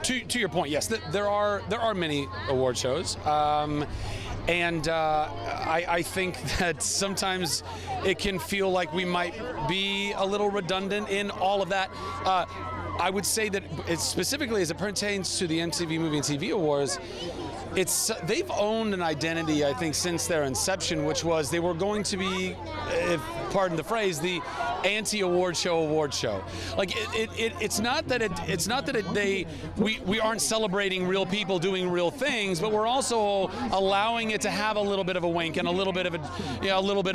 to your point, yes, there are many award shows. And I think that sometimes it can feel like we might be a little redundant in all of that. I would say that it's specifically as it pertains to the MTV Movie and TV Awards, they've owned an identity, I think, since their inception, which was they were going to be, if pardon the phrase, the anti-award show. Like it's not that we aren't celebrating real people doing real things, but we're also allowing it to have a little bit of a wink and a little bit of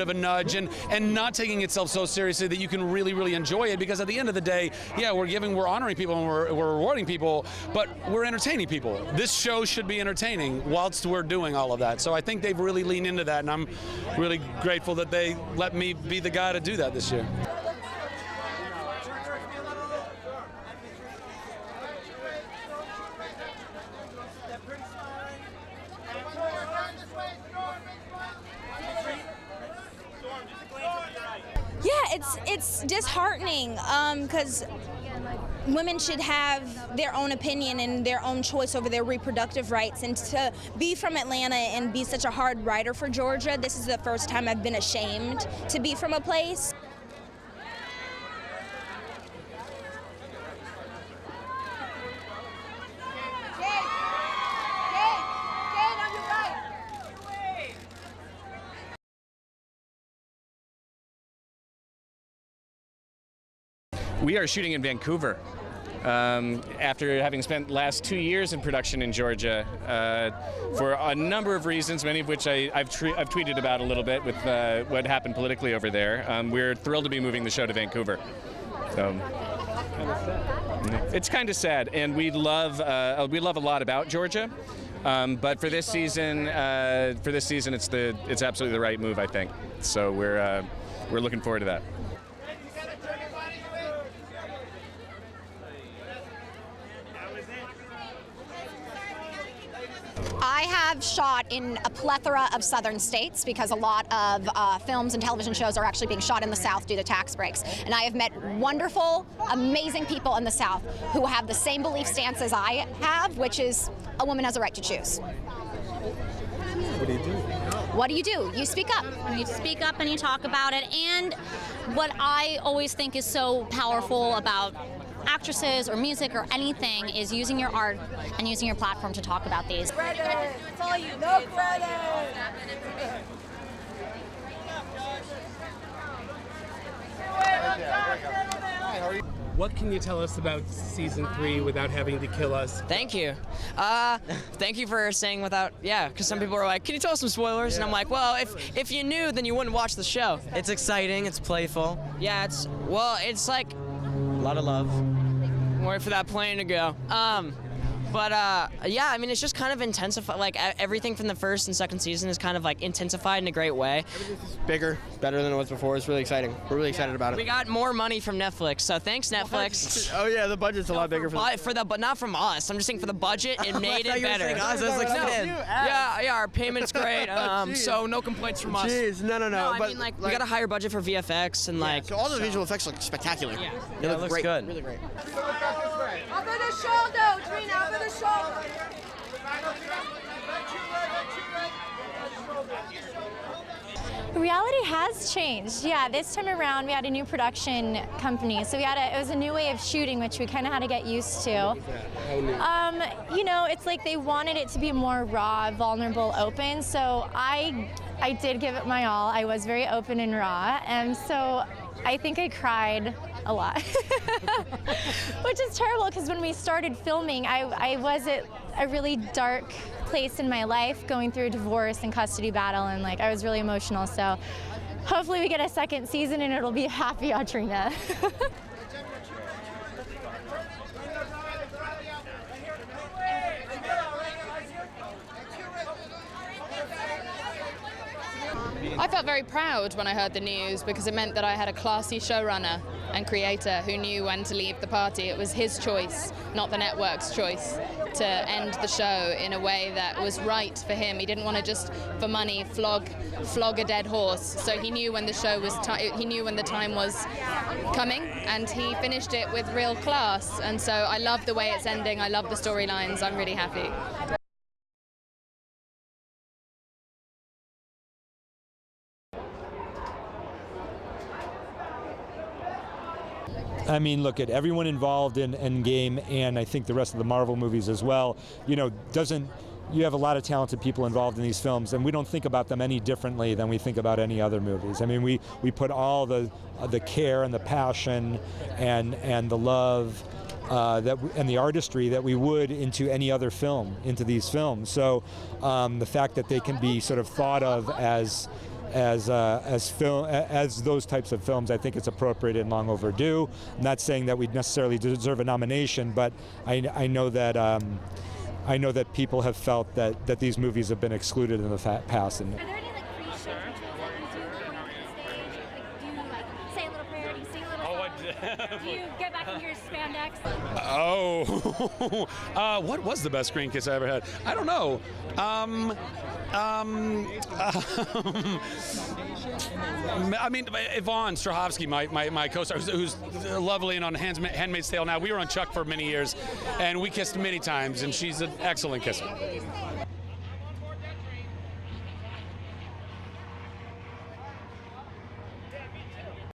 a nudge, and not taking itself so seriously that you can really enjoy it. Because at the end of the day, yeah, we're honoring people and we're rewarding people, but we're entertaining people. This show should be entertaining whilst we're doing all of that. So I think they've really leaned into that, and I'm really grateful that they let me be the guy to do that this year. Yeah, it's disheartening because women should have their own opinion and their own choice over their reproductive rights. And to be from Atlanta and be such a hard writer for Georgia, this is the first time I've been ashamed to be from a place. We are shooting in Vancouver after having spent the last 2 years in production in Georgia for a number of reasons, many of which I've tweeted about a little bit with what happened politically over there. We're thrilled to be moving the show to Vancouver. So it's kind of sad, and we love a lot about Georgia. But for this season, it's absolutely the right move, I think. So we're looking forward to that. I have shot in a plethora of southern states because a lot of films and television shows are actually being shot in the South due to tax breaks. And I have met wonderful, amazing people in the South who have the same belief stance as I have, which is a woman has a right to choose. What do you do? What do you do? You speak up. You speak up and you talk about it. And what I always think is so powerful about actresses or music or anything is using your art and using your platform to talk about these. It's all you. No credit. What can you tell us about season 3 without having to kill us? Thank you. Thank you for saying without, because some people are like, can you tell us some spoilers? And I'm like, well, if you knew, then you wouldn't watch the show. It's exciting, it's playful. Yeah, it's like, A lot of love. wait for that plane to go. Yeah, I mean, it's just kind of intensified. Like everything from the first and second season is kind of like intensified in a great way. Everything's bigger, better than it was before. It's really exciting. We're really excited about it. We got more money from Netflix, so thanks Netflix. Oh yeah, the budget's a lot bigger but not from us. I'm just saying for the budget, it made it better. Us, I was like, Yeah, our payment's great. So no complaints from us. Jeez, no. No, I mean, like we got a higher budget for VFX and like. So all the visual effects look spectacular. Yeah. They look looks great. good. Really great. Over the shoulder, Trina, over the shoulder. Reality has changed. Yeah, this time around we had a new production company, so it was a new way of shooting, which we kind of had to get used to. It's like they wanted it to be more raw, vulnerable, open. So I did give it my all. I was very open and raw, and so I think I cried a lot, which is terrible because when we started filming, I was at a really dark place in my life, going through a divorce and custody battle, and like I was really emotional. So hopefully we get a second season and it'll be happy Audrina. I felt very proud when I heard the news because it meant that I had a classy showrunner and creator who knew when to leave the party. It was his choice, not the network's choice, to end the show in a way that was right for him. He didn't want to just, for money, flog a dead horse. So he knew when the show was, he knew when the time was coming, and he finished it with real class. And so I love the way it's ending. I love the storylines. I'm really happy. I mean, look at everyone involved in Endgame, and I think the rest of the Marvel movies as well. You know, you have a lot of talented people involved in these films, and we don't think about them any differently than we think about any other movies. I mean, we put all the care and the passion and the love and the artistry that we would into any other film, into these films. So the fact that they can be sort of thought of as those types of films, I think it's appropriate and long overdue. I'm not saying that we necessarily deserve a nomination, but I know that people have felt that these movies have been excluded in the past. And are there any pre-shows before you do you say a little prayer? Do you sing a little song? Do you get back in your spandex? What was the best screen kiss I ever had? I don't know. I mean, Yvonne Strahovski, my co-star, who's lovely and on Handmaid's Tale now. We were on Chuck for many years, and we kissed many times, and she's an excellent kisser.